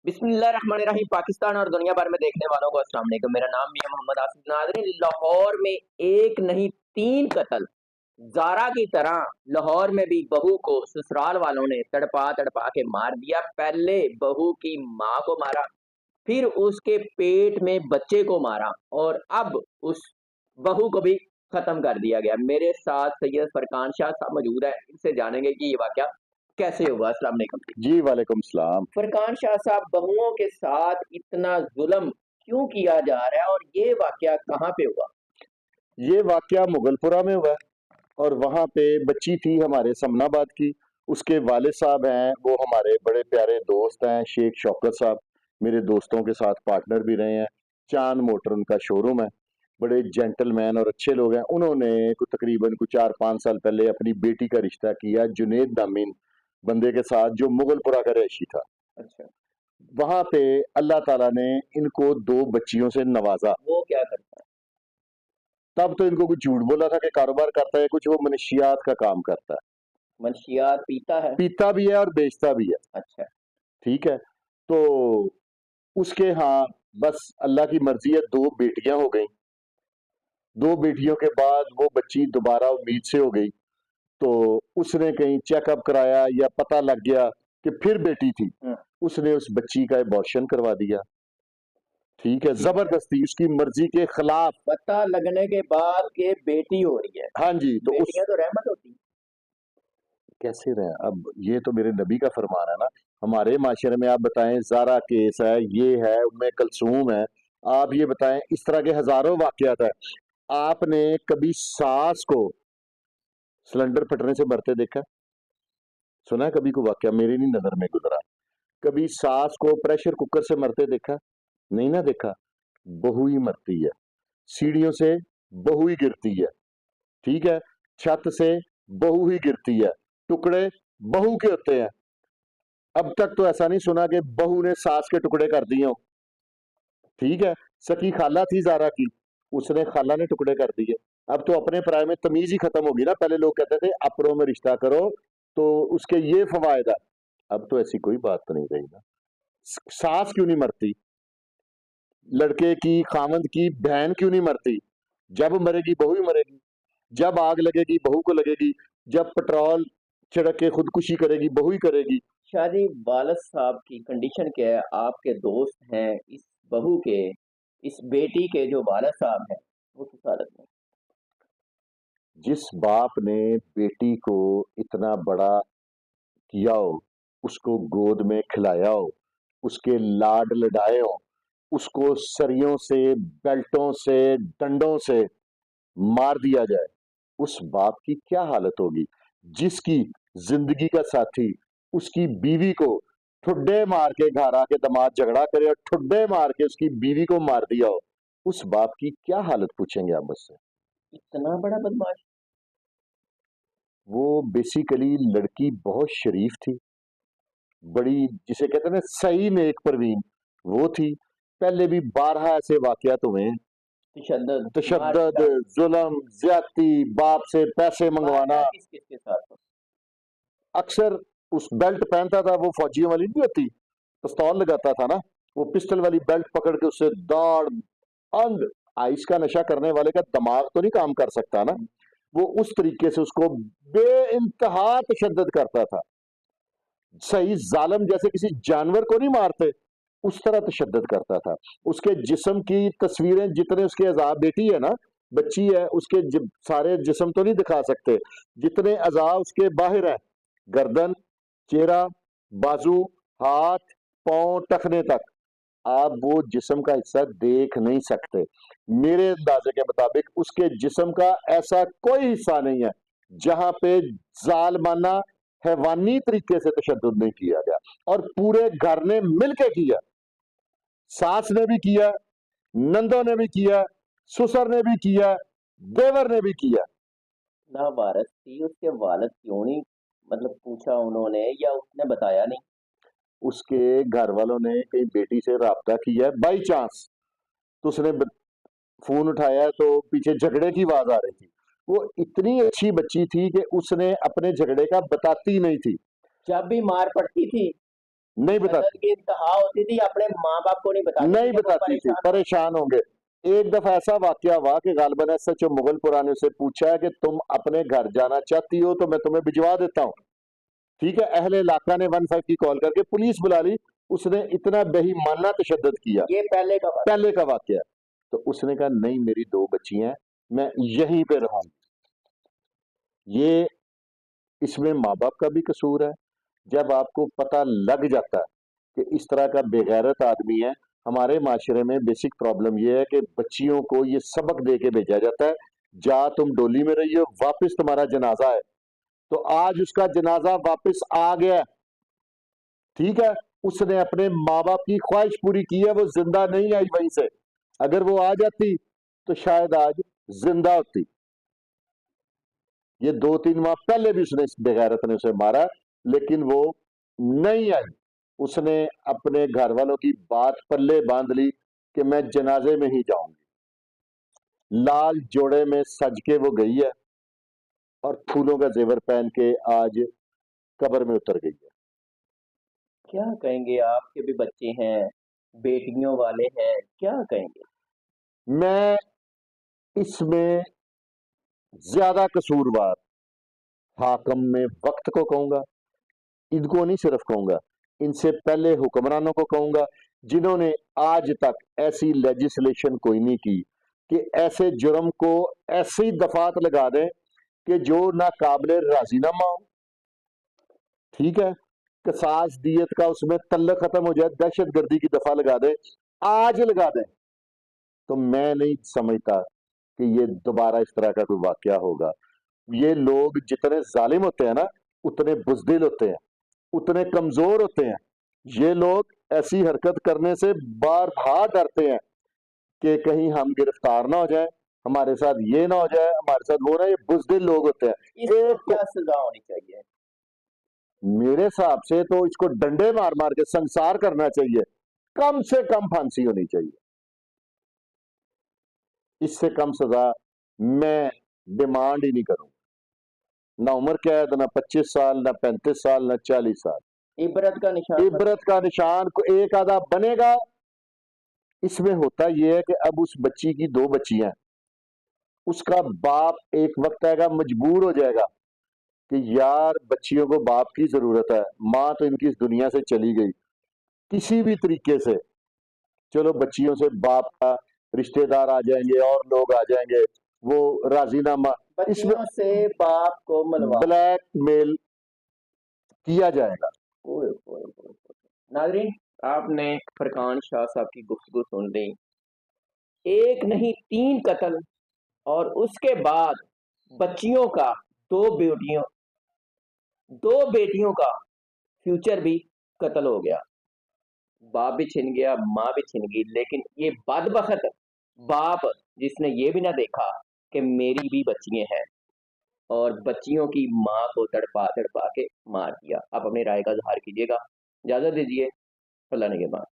बिस्मिल्लाहिर्रहमानिर्रहीम। पाकिस्तान और दुनिया भर में देखने वालों को अस्सलाम वालेकुम। मेरा नाम मियां मोहम्मद आसिफ। नाज़रीन, लाहौर में एक नहीं 3 कत्ल। ज़ारा की तरह लाहौर में भी बहू को ससुराल वालों ने तड़पा तड़पा के मार दिया। पहले बहू की माँ को मारा, फिर उसके पेट में बच्चे को मारा और अब उस बहू को भी खत्म कर दिया गया। मेरे साथ सैयद फरकान शाह साहब मौजूद है, इनसे जानेंगे कि ये वाकया कैसे हुआ। अस्सलाम वालेकुम। जी वालेकुम सलाम। फरकान शाह साहब, बहुओं के साथ इतना जुल्म क्यों किया जा रहा है और ये वाकया कहाँ पे हुआ? ये वाकया मुगलपुरा में हुआ है और वहाँ पे बच्ची थी हमारे समनाबाद की। उसके वालिद साहब हैं, वो हमारे बड़े प्यारे दोस्त हैं, शेख शौकत साहब। मेरे दोस्तों के साथ पार्टनर भी रहे हैं। चांद मोटर उनका शोरूम है। बड़े जेंटलमैन और अच्छे लोग हैं। उन्होंने तकरीबन कुछ 4-5 साल पहले अपनी बेटी का रिश्ता किया जुनेद नामीन बंदे के साथ, जो मुगलपुरा का रहायशी था। अच्छा, वहां पे अल्लाह ताला ने इनको 2 बच्चियों से नवाजा। वो क्या करता है? तब तो इनको कुछ झूठ बोला था कि कारोबार करता है, कुछ वो मनशियात का काम करता है। मंशियात पीता है? पीता भी है और बेचता भी है। अच्छा। ठीक है। तो उसके यहाँ बस अल्लाह की मर्जी है, 2 बेटियां हो गई। 2 बेटियों के बाद वो बच्ची दोबारा उम्मीद से हो गई। तो उसने कहीं चेकअप कराया या पता लग गया कि फिर बेटी थी। उसने उस बच्ची का एबॉर्शन करवा दिया। ठीक है, जबरदस्ती उसकी मर्जी के खिलाफ। पता लगने के बाद के बेटी हो रही है। हाँ जी। तो उस बेटियां तो रहमत होती हैं। कैसे रहे, अब ये तो मेरे नबी का फरमान है ना। हमारे माशरे में आप बताएं, जारा केस है, ये है, उम्मे कलसूम है। आप ये बताएं, इस तरह के हजारों वाकयात है। आपने कभी सास को सिलेंडर फटने से मरते देखा? सुना है कभी कोई वाकया? मेरी नहीं नजर में गुजरा। कभी सास को प्रेशर कुकर से मरते देखा? नहीं ना देखा। बहू ही मरती है। सीढ़ियों से बहू ही गिरती है। ठीक है। छत से बहू ही गिरती है। टुकड़े बहू के होते हैं। अब तक तो ऐसा नहीं सुना कि बहू ने सास के टुकड़े कर दिए हो। ठीक है। सकी खाला थी जारा की, उसने खाला ने टुकड़े कर दिए। अब तो अपने पराये में तमीज ही खत्म होगी ना। पहले लोग कहते थे अपनों में रिश्ता करो तो उसके ये फवायद है। अब तो ऐसी कोई बात तो नहीं रही ना। सास क्यों नहीं मरती? लड़के की, खामंद की बहन क्यों नहीं मरती? जब मरेगी बहू ही मरेगी। जब आग लगेगी बहू को लगेगी। जब पेट्रोल छिड़क के खुदकुशी करेगी बहू ही करेगी। शादी वालद साहब की कंडीशन क्या है? आपके दोस्त हैं इस बहू के, इस बेटी के जो वालद साहब हैं, वो किस हालत में? जिस बाप ने बेटी को इतना बड़ा किया हो, उसको गोद में खिलाया हो, उसके लाड लडाए हो, उसको सरियों से, बेल्टों से, डंडों से मार दिया जाए, उस बाप की क्या हालत होगी? जिसकी जिंदगी का साथी उसकी बीवी को ठुड्डे मार के घर आके दामाद झगड़ा करे और ठुड्डे मार के उसकी बीवी को मार दिया हो, उस बाप की क्या हालत पूछेंगे आप मुझसे? इतना बड़ा बदमाश? वो बेसिकली लड़की बहुत शरीफ थी, बड़ी जिसे कहते हैं ना सही नेक परवीन, वो थी। पहले भी 12 ऐसे वाकयात हुए हैं। तशद्दुद, मार तशद्दद, पीटा। जुल्म, ज्यादती, बाप से पैसे मंगवाना। वारदात किस किस के साथ? अक्सर उस बेल्ट पहनता था, वो फौजियों वाली नहीं होती, पिस्तौल लगाता था ना, वो पिस्टल वाली बेल्ट पकड़ के उससे दाड़ अंग। आइस का नशा करने वाले का दिमाग तो नहीं काम कर सकता ना। वो उस तरीके से उसको बे इंतहा तशद्दद करता था। सही जालिम जैसे किसी जानवर को नहीं मारते, उस तरह तशद्दद करता था। उसके जिस्म की तस्वीरें, जितने उसके अज़ा, बेटी है ना, बच्ची है, उसके सारे जिस्म तो नहीं दिखा सकते। जितने अज़ा उसके बाहर हैं, गर्दन, चेहरा, बाजू, हाथ, पांव, टखने तक, आप वो जिस्म का हिस्सा देख नहीं सकते। मेरे अंदाजे के मुताबिक उसके जिस्म का ऐसा कोई हिस्सा नहीं है जहां पे जालमाना हैवानी तरीके से तशद्दुद नहीं किया गया। और पूरे घर ने मिलके किया। सास ने भी किया, नंदों ने भी किया, ससुर ने भी किया, देवर ने भी किया। ना वारस थी, उसके वालिद क्यों नहीं मतलब पूछा उन्होंने, या उसने बताया नहीं? उसके घर वालों ने कहीं बेटी से राब्ता किया बाई चांस, तो उसने फोन उठाया तो पीछे झगड़े की आवाज आ रही थी। वो इतनी अच्छी बच्ची थी कि उसने अपने झगड़े का बताती नहीं थी। जब भी मार पड़ती थी नहीं कत्ल बताती, की इंतहा होती थी, अपने माँ बाप को नहीं बताती नहीं थी कि वो बताती थी, परेशान। परेशान होंगे। एक दफा ऐसा वाकया हुआ कि गालिबन एसएचओ मुगलपुरा ने उसे पूछा है कि तुम अपने घर जाना चाहती हो तो मैं तुम्हें भिजवा देता हूँ। ठीक है, अहले इलाका ने 15 की कॉल करके पुलिस बुला ली। उसने इतना बेईमाना तशद्दुद किया, ये पहले का बात। पहले का वाकया। तो उसने कहा नहीं, मेरी 2 बच्ची हैं, मैं यहीं पे रहूंगी। ये इसमें माँ बाप का भी कसूर है। जब आपको पता लग जाता है कि इस तरह का बेगैरत आदमी है, हमारे माशरे में बेसिक प्रॉब्लम ये है कि बच्चियों को ये सबक दे के भेजा जाता है, जा तुम डोली में रही हो, वापस तुम्हारा जनाजा है। तो आज उसका जनाजा वापस आ गया, ठीक है, उसने अपने माँ बाप की ख्वाहिश पूरी की है, वो जिंदा नहीं आई वहीं से। अगर वो आ जाती तो शायद आज जिंदा होती। ये 2-3 माह पहले भी उसने इस बेगैरत ने उसे मारा, लेकिन वो नहीं आई। उसने अपने घर वालों की बात पल्ले बांध ली कि मैं जनाजे में ही जाऊंगी। लाल जोड़े में सज के वो गई है और फूलों का जेवर पहन के आज कब्र में उतर गई है। क्या कहेंगे, आपके भी बच्चे हैं, बेटियों वाले हैं, क्या कहेंगे? मैं इसमें ज्यादा कसूरवार हाकम में वक्त को कहूंगा, इनको नहीं सिर्फ कहूंगा, इनसे पहले हुक्मरानों को कहूंगा, जिन्होंने आज तक ऐसी लेजिस्लेशन कोई नहीं की कि ऐसे जुर्म को ऐसी दफात लगा दें कि जो ना काबिल राजीनामा हो। ठीक है, कसास दियत का उसमें तल्लक खत्म हो जाए, दहशत गर्दी की दफा लगा दें, आज लगा दें। तो मैं नहीं समझता कि ये दोबारा इस तरह का कोई वाकया होगा। ये लोग जितने जालिम होते हैं ना, उतने बुजदिल होते हैं, उतने कमजोर होते हैं। ये लोग ऐसी हरकत करने से बार बार डरते हैं कि कहीं हम गिरफ्तार ना हो जाए, हमारे साथ ये ना हो जाए, हमारे साथ वो ना। ये बुजदिल लोग होते हैं। इसको एक को क्या सजा होनी चाहिए? मेरे हिसाब से तो इसको डंडे मार मार के संसार करना चाहिए, कम से कम फांसी होनी चाहिए। इससे कम सजा मैं डिमांड ही नहीं करूंगा। ना उम्र कैद, ना 25 साल, ना 35 साल, ना 40 साल। इबरत का निशान इबरत का निशान को एक आधा बनेगा। इसमें होता यह है कि अब उस बच्ची की 2 बच्चियां, उसका बाप एक वक्त आएगा मजबूर हो जाएगा कि यार बच्चियों को बाप की जरूरत है, माँ तो इनकी इस दुनिया से चली गई, किसी भी तरीके से चलो बच्चियों से बाप का रिश्तेदार आ जाएंगे और लोग आ जाएंगे, वो राजीनामा, इसमें बच्चियों से बाप को मनवा। ब्लैकमेल किया जाएगा। ओए ओए ओए ओए। नाजरीन, आपने फरकान शाह साहब की गुफ्तगू सुन ली। एक नहीं 3 कत्ल, और उसके बाद बच्चियों का, 2 बेटियों, 2 बेटियों का फ्यूचर भी कत्ल हो गया। बाप भी छिन गया, माँ भी छिन गई, लेकिन ये बदबख्त बाप, जिसने ये भी ना देखा कि मेरी भी बच्चियां हैं, और बच्चियों की माँ को तड़पा तड़पा के मार दिया। आप अपनी राय का इजहार कीजिएगा। इजाजत दीजिए। अल्लाह ने के बाद।